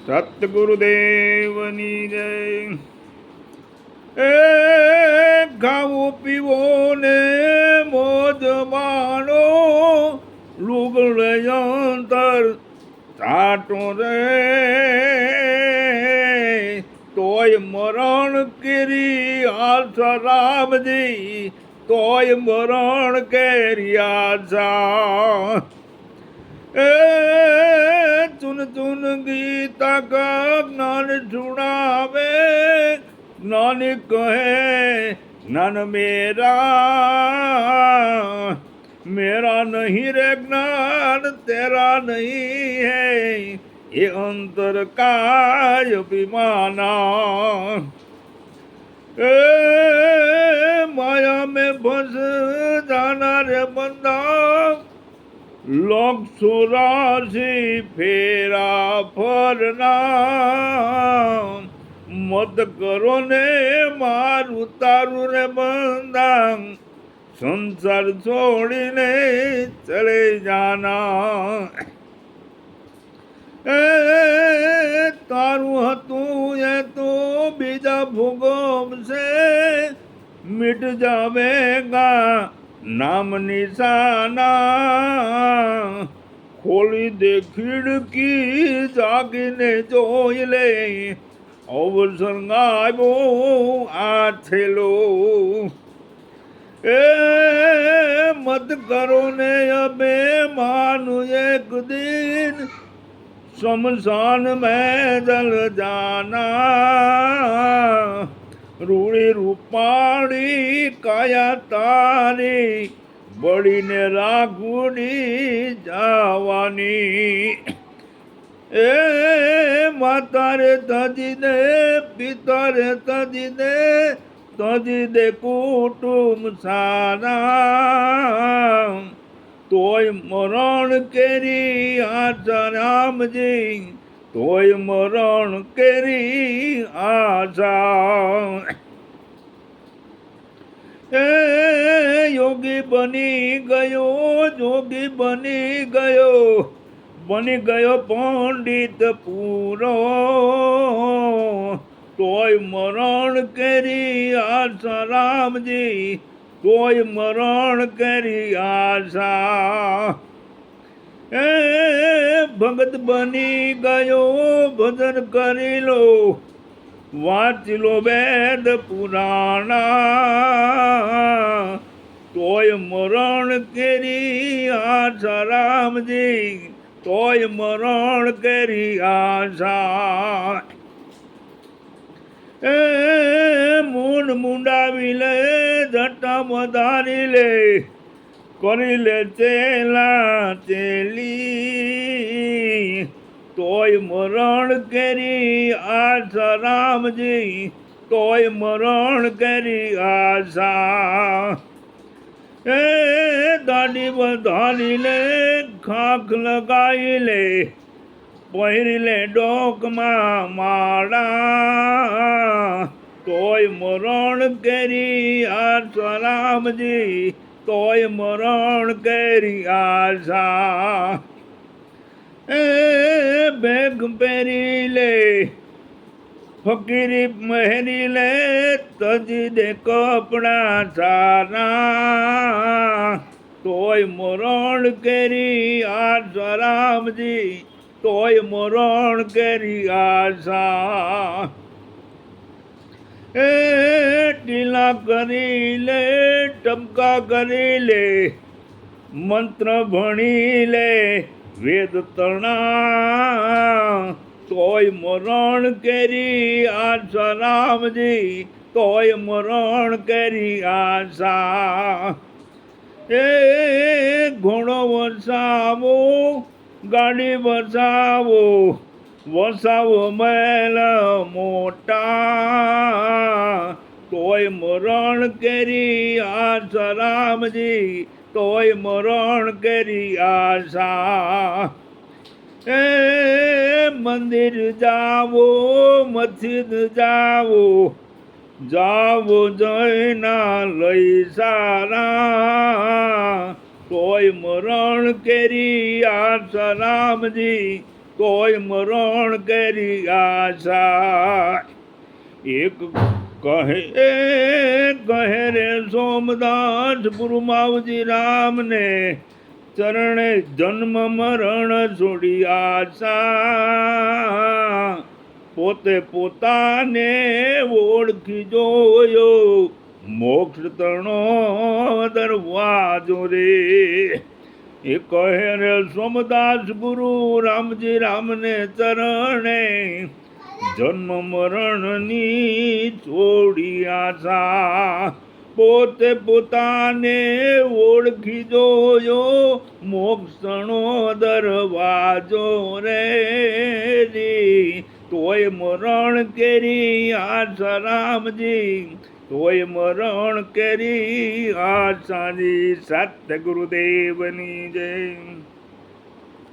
સતગુરુદેવની જય. એ ખાવું પીવો ને મોજ માણો, લુગડે અંતર ચાટો રે, તોય મરણ કરી આશા રામજી, તોય મરણ કરી આશા. એ ચુન ચુન ગીતા કા જ્ઞાન સુણાવે, જ્ઞાની કહે જ્ઞાન મેરા, मेरा नहीं रे ज्ञान तेरा नहीं है, ये अंतर काय अभिमाना. ए माया में फंस जाना रे बंदा, लोग सुरासी फेरा फरना, मत करो ने मार उतारू रे बंदा, संसार छोड़ीने चले जाना. ए तारू हतू ये तो बीजा भूगोम से मिट जावेगा नाम निशाना. खोली दे खिड़की जागीने जोई ले, अवसर गायबो आछेलो. ए मत करो ने अबे मानु एक दिन, शमशान में जल जाना. रूड़ी रूपाणी काया तारी, बड़ी ने रागुड़ी जावानी. ए माता रे तजी दे, पिता रे तजी दे, તજી દે કુટુંબ સારા, તોય મરણ કેરી આશા રામજી, તોય મરણ કેરી આશા. એ યોગી બની ગયો, જોગી બની ગયો પંડિત પૂરો, તોય મરણ કરી આશા રામજી, તોય મરણ કરી આશા. એ ભગત બની ગયો, ભજન કરી લો, વાંચી લો વેદ પુરાણા, તોય મરણ કરી આશા રામજી, તોય મરણ કરી આશા. એ મૂન મુંડાવી લે, જટા વધારી લે, કરી લે ચેલા ચેલી, તોય મરણ કરી આશા રામજી, તોય મરણ કરી આશા. એ દાઢી વધારી લે, ખાખ લગાવી લે, પહેરી લે ડોકમાં માળા, તોય મરણ કરી આશા રામજી, તોય મરણ કરી આશા. એ બેગ પહેરી લે, ફકીરી મહેરી લે, તજી દે કપડા સારા, તોય મરણ કરી આશા રામજી, તોય મરણ કરી આશા. એ ટીલા કરી લે, ટપકા કરી લે, મંત્ર ભણી લે, વેદ તણા, તોય મરણ કરી આશા રામજી, તોય મરણ કરી આશા. એ ઘોડો વસાવો, ગાડી વસાવો, વસાવો મહેલ મોટા, તોય મરણ કરી આશા રામજી, તોય મરણ કરી આશા. એ મંદિર જાવો, મસ્જિદ જાવો, જાવો જયના લઈ સારા, તોય મરણ કેરી આશા રામજી, તોય મરણ કરી આશા. એક કહે રે સોમદાસ ગુરુમાવજી રામને, ચરણે જન્મ મરણ છોડી આશા. પોતે પોતાને ઓળખી જોયો, મોક્ષ તણો દરવાજો રે. એ કહે રે સોમદાસ ગુરુ રામજી રામને, ચરણે જન્મ મરણની છોડી આશા. પોતે પોતાને ઓળખી જોયો, મોક્ષનો દરવાજો રે. તોય મરણ કેરી આશા રામજી, તોય મરણ કેરી આશાજી. સત ગુરુદેવની જય.